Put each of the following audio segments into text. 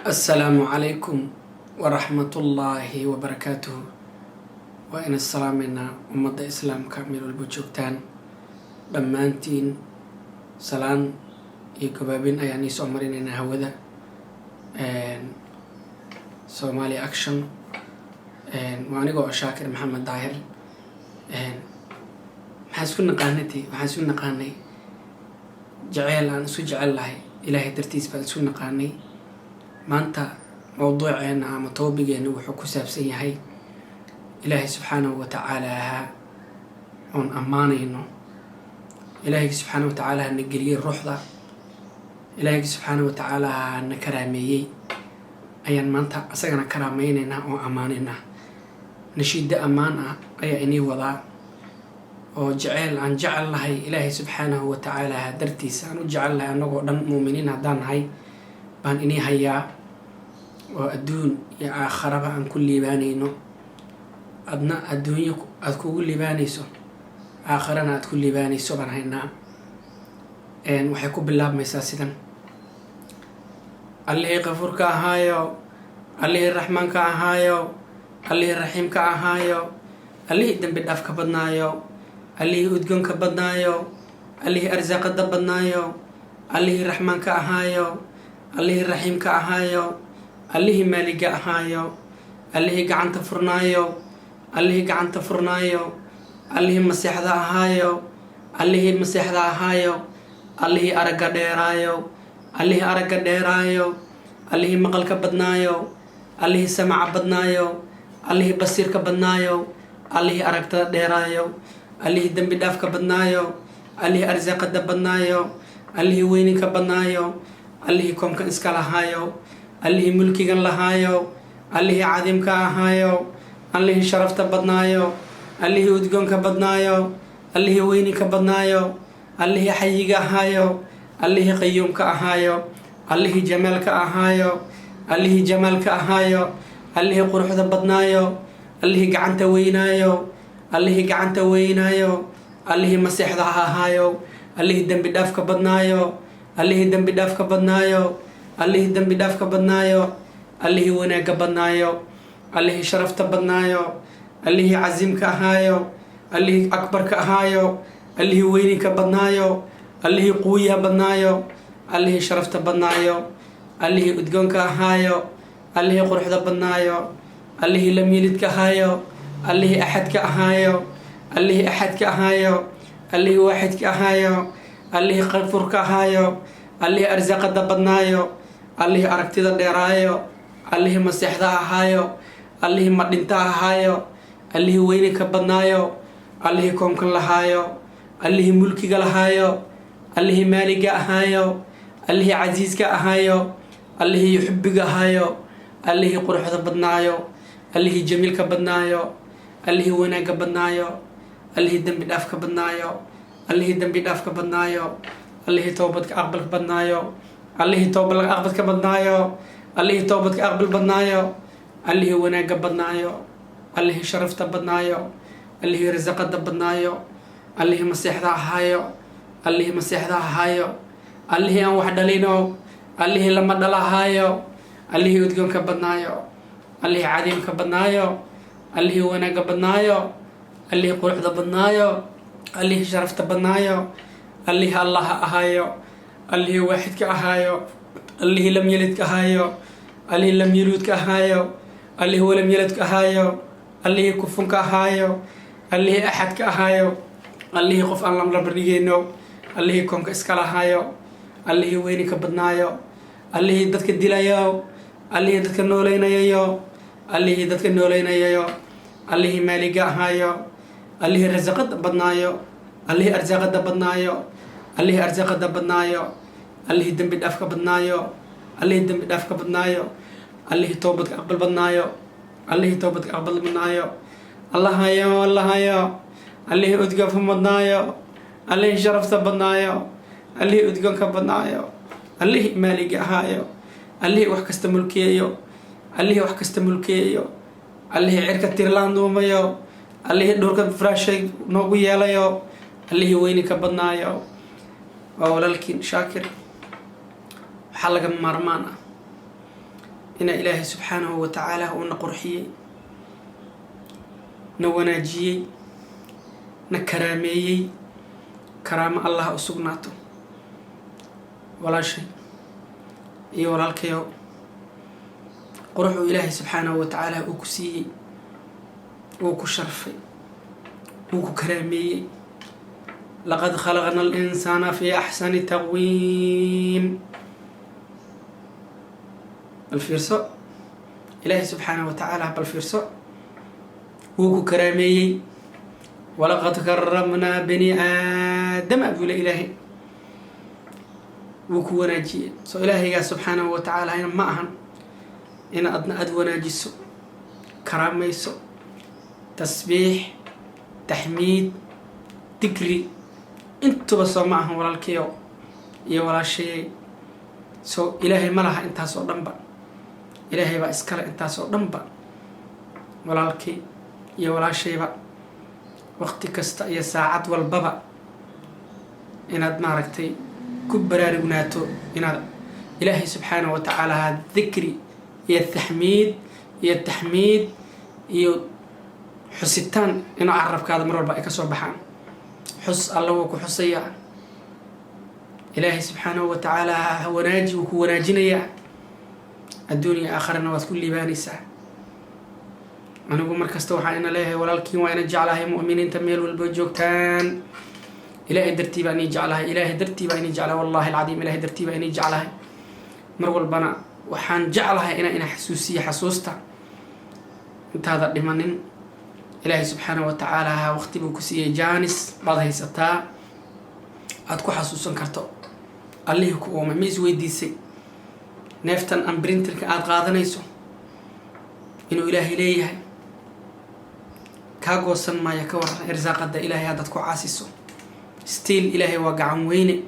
السلام عليكم ورحمة الله وبركاته. وإن السلام منا ومضى إسلام كامل البوجوكتان دمانتين سلام يكبابين أياني سومرين هودا سومالي أكشن وأنا شاكر محمد داهر محاسون نقانتي محاسون نقاني جعل أن سجعل الله إلهي ترتيس فأنسون نقاني maanta mowduuceena ama toobigeena wuxuu ku saabsan yahay ilaahay subxaanahu wa tacaala oon ammaanayno. ilaahay subxaanahu wa tacaala na geliyey ruuxda, ilaahay subxaanahu wa tacaala na karaameeyey ayaan maanta asagana karaamaynaynaa oo ammaanaynaa. nashiida ammaan ah ayaa inii wadaa oo jecel aan jecel lahay ilaahay subxaanahu wa tacaala dartiisa aan u jecel lahay annagoo dhan muuminiin haddaan nahay baan inii hayaa oo adduun iyo aakharaba aan ku liibaanayno. adna adduunyo aad kugu liibaanayso aakharana aad ku liibaanayso baan haynaa. waxay ku bilaabmaysaa sidan: allihii qafuurka ahaayo, allihii raxmaanka ahaayo, allihii raxiimka ahaayo, allihii dembi dhaafka badnaayo, allihii udgoonka badnaayo, allihii arsaaqada badnaayo, allihii raxmaanka ahaayo, allihii raxiimka ahaayo, allihii maaliga ahaayo, allihii gacanta furnaayo, allihii gacanta furnaayo, allihii masiixda ahaayo, allihii masiixda ahaayo, allihii aragga dheeraayo, allihii aragga dheeraayo, allihii maqalka badnaayo, allihii samaca badnaayo, allihii basiirka badnaayo, allihii aragtada dheeraayo, allihii dembi dhaafka badnaayo, allihii arsaaqada badnaayo, allihii weyninka badnaayo, allihii koomkan iska lahaayo, allihii mulkigan lahaayo, allihii cadiimka ahaayo, allihii sharafta badnaayo, allihii udgoonka badnaayo, allihii weyninka badnaayo, allihii xayiga ahaayo, allihii qayuumka ahaayo, allihii jamaalka ahaayo, allihii jamaalka ahaayo, allihii quruxda badnaayo, allihii gacanta weynaayo, allihii gacanta weynaayo, allihii masiixda ahaayo, allihii dembi dhaafka badnaayo, allihii dembi dhaafka badnaayo, allihii dembi dhaafka badnaayo, allihii wanaagga badnaayo, allihii sharafta badnaayo, allihii casiimka ahaayo, allihii akbarka ahaayo, allihii weyninka badnaayo, allihii quwiyaha badnaayo, allihii sharafta badnaayo, allihii udgoonka ahaayo, allihii quruxda badnaayo, allihii lamyilidka ahaayo, allihii axadka ahaayo, allihii axadka ahaayo, allihii waaxidka ahaayo, allihii qafuurka ahaayo, allihii arsaaqada badnaayo, allihii aragtida dheeraayo, allihii masiixda ahaayo, allihii madhinta ahaayo, allihii weyninka badnaayo, allihii koomkan lahaayo, allihii mulkiga lahaayo, allihii maaliga ahaayo, allihii casiiska ahaayo, allihii yuxibbiga ahaayo, allihii quruxda badnaayo, allihii jamiilka badnaayo, allihii wanaagga badnaayo, allihii dembi dhaafka badnaayo, allihii dembi dhaafka badnaayo, allihii toobadka aqbalka badnaayo, allihii toobadka aqbalka badnaayo, allihii toobadka aqbal badnaayo, allihii wanaagga badnaayo, allihii sharafta badnaayo, allihii rasaqada badnaayo, allihii masiixda ahaayo, allihii masiixda ahaayo, allihii aan wax dhalino, allihii lama dhala ahaayo, allihii udgoonka badnaayo, allihii cadiimka badnaayo, allihii wanaagga badnaayo, allihii quruxda badnaayo, allihii sharafta badnaayo, allihii allaha ahaayo, allihii waaxidka ahaayo, allihii lam yalidka ahaayo, allihii lam yaluudka ahaayo, allihii walam yaladka ahaayo, allihii kufunka ahaayo, allihii axadka ahaayo, allihii qof aan lamla bardhigayno, allihii koomka iska lahaayo, allihii weyninka badnaayo, allihii dadka dilayo, allihii dadka noolaynayayo, allihii dadka noolaynayayo, allihii maaliga ahaayo, allihii rasaqada badnaayo, allihii arsaaqada badnaayo, allihii arsaaqada badnaayo, allihii dembi dhaafka badnaayo, allihii dembi dhaafka badnaayo, allihii toobadka aqbal badnaayo, allihii toobadka aqbal badnaayo, allahayo allahayo, allihii udgoonka badnaayo, allihii sharafta badnaayo, allihii udgoonka badnaayo, allihii maaliga ahaayo, allihii wax kasta mulkiyayo, allihii wax kasta mulkiyayo, allihii cirka tirlaan duumayo, allihii dhulka faraashay noogu yeelayo, allihii weyninka badnaayo. waa walaalkiin shaakir waxaa laga maarmaan ah إن إلهي سبحانه وتعالى ونقرحي نوناجي نكرامي كرام الله أسقناته ولا شيء ولا الكيو قرح إلهي سبحانه وتعالى وكسي وكشرفي وكرامي لقد خلقنا الإنسان في أحسن تقويم بالفرصة إلهي سبحانه وتعالى بالفرصة وكرامي ولقد كرمنا بني آدم أقول إلهي وكوناجي سو إلهي سبحانه وتعالى هنا معهن إن أدنى أدوناجيسو كراميسو تسبيح تحميد ذكري انتو بس معهم ولا الكيو يا ولا شيء سو إلهي ملها انت سو دنبا إلهي با اسكال انت سو دنبا ولا الكي يا ولا شيء با وقت كستا يا ساعات والبابا إن أدماركتي كبرارقناتو إن إلهي سبحانه وتعالى هذا ذكري يا التحميد يا حسيتان إنه عرف كذا مرة بقى كسر بحان حس الله وكحسيا إلهي سبحانه وتعالى هو ناجي وهو ناجينا الدنيا آخرنا وكل بانسة أنا أقول مركز توحى إن الله ولكن وإن جعلها مؤمنين تميل والبجوكتان إلهي درتي بأني جعلها إلهي درتي بأني جعلها والله العظيم إلهي درتي بأني جعلها مرول البناء وحان جعلها إنا حسوسية حسوستا انت هذا لمن إلهي سبحانه وتعالى وقت بكسية جانس بعض هيستا أتكو حسوسا كرتو الله يكو ميز ويديسي نفتن أن برينترك قادنيسو إنه إلهي ليه كاغوسن ما يكور إرزاق دا إلهي هذا تكو عاسيسو ستيل إلهي واقعان ويني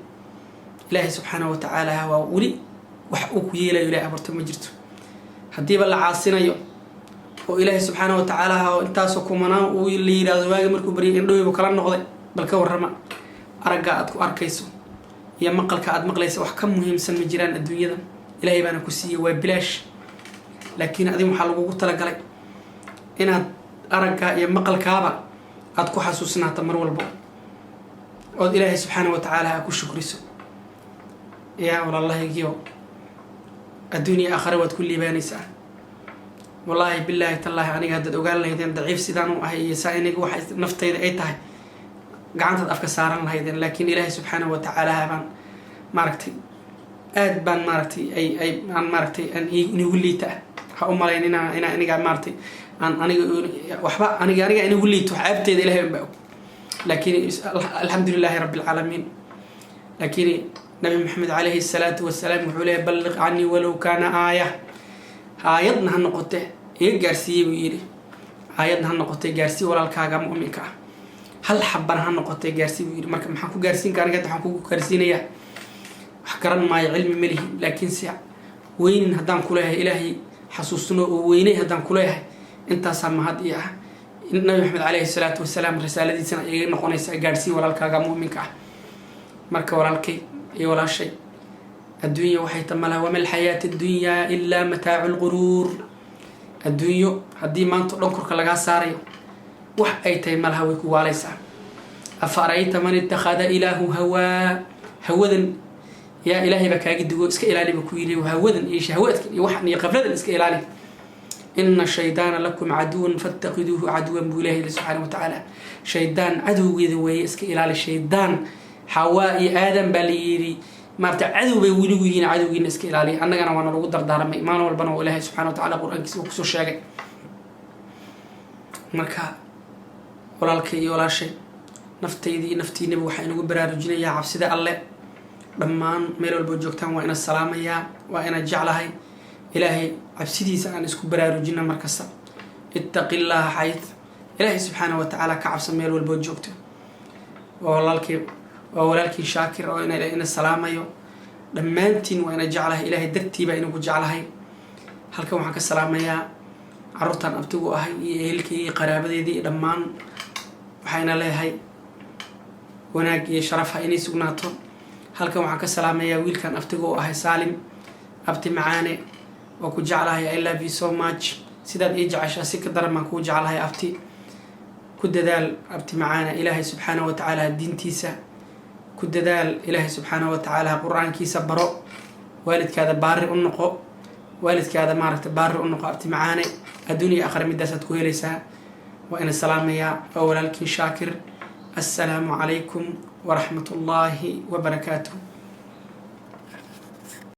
إلهي سبحانه وتعالى هو ولي وحقوك يلا إلهي أبرتو مجرتو هدي بلا عاسينا يو وإلهي سبحانه وتعالى انتاسو كمانا ويلي يرادو واغي مركو بري اندوي بكلا نقضي بل كورما أرقا أدكو أركيسو يا مقلك أد مقليسا وحكم مهم سن مجران الدنيا دا إلهي بانا كسية وبلاش لكن أدي محلقو تلقلي إن أرقا يا مقلكابا أدكو حسوسنا تمر والبو ود إلهي سبحانه وتعالى أكو شكريسو يا والله يجيو الدنيا آخر وتكل بانسا والله بالله تالله أنا قاعد أقول لهذين ضعيف سيدانو هي ساينك واحد نفتي إذا أيتها قعنت أفكار سارن لهذين لكن إلهي سبحانه وتعالى هبان ماركتي بان ماركتي أي عن ماركتي أن يقول لي تا هم على أنا قاعد ماركتي أنا وحبا أنا قاعد يقول لي تعبت إلهي بقى لكن الحمد لله رب العالمين لكن نبي محمد عليه الصلاة والسلام يقول بلغ عني ولو كان آية آياتنا هنقطة جارسي ويري آياتنا هنقطة جارسي ولا الكاغا مؤمنك هل حبنا هنقطة جارسي ويري مركب محكو جارسين كان قد حكو جارسين يا حكرنا ما علم مليه لكن سع وين هدان كلها إلهي حسوسنا وين هدان كلها أنت سامع هذه النبي محمد عليه الصلاة والسلام رسالة دي سنة نقول جارسي ولا الكاغا مؤمنك مركب ولا الكي ولا شيء الدنيا وحي تملها وما الحياة الدنيا إلا متاع الغرور الدنيا هدي ما أنت لنكرك لغا ساريو وح أي تيملها ويكو عليسا أفرأيت من اتخذ إله هوذن يا إلهي بك أجدو اسك إلالي بكويلي وهوذن إيش هوذن يوحني قفلذن اسك إلالي إن الشيطان لكم عدو فاتخذوه عدوا بإلهي سبحانه وتعالى شيطان عدو ذوي اسك إلالي الشيطان حواء آدم بليري مارت عدو بيولوجين عدو جنس كيلالي أنا جانا وانا لو قدر دارم إيمان والبنا وإلهي سبحانه وتعالى قرآن كسو شاقي مركا ولا الكي ولا شيء نفتي نبو حين وبرا رجلي يا عبسي الله دمان ميلو البوجوكتان وإن السلام يا وإن جعلها إلهي عبسي سان اسكو برا رجلنا مركزا اتق الله حيث إلهي سبحانه وتعالى كعبس ميلو البوجوكتان ولكن شاكر وإن السلام يو دمانتين وإن جعلها إلهي درتي بينه جعلها هل كم حق السلام يا عرضان أبتغوا أهي إلكي قرابة دي دمان وحين الله هاي وناك يشرفها إني سقناته هل كم حق السلام يا ويل كان أبتغوا أهي سالم أبتي معاني وكجعلها I love you so much سيداد إيجعش أسيك درما كوجعلها أبتي كددال أبتي معانا إلهي سبحانه وتعالى الدين تيسا كددال إلهي سبحانه وتعالى قرآن كيسا برو والد كذا بارئ النقو والد كذا مارت بارئ النقو أبتي معانا الدنيا آخر مدسة كويليسا وإن السلام يا أولا شاكر السلام عليكم ورحمة الله وبركاته.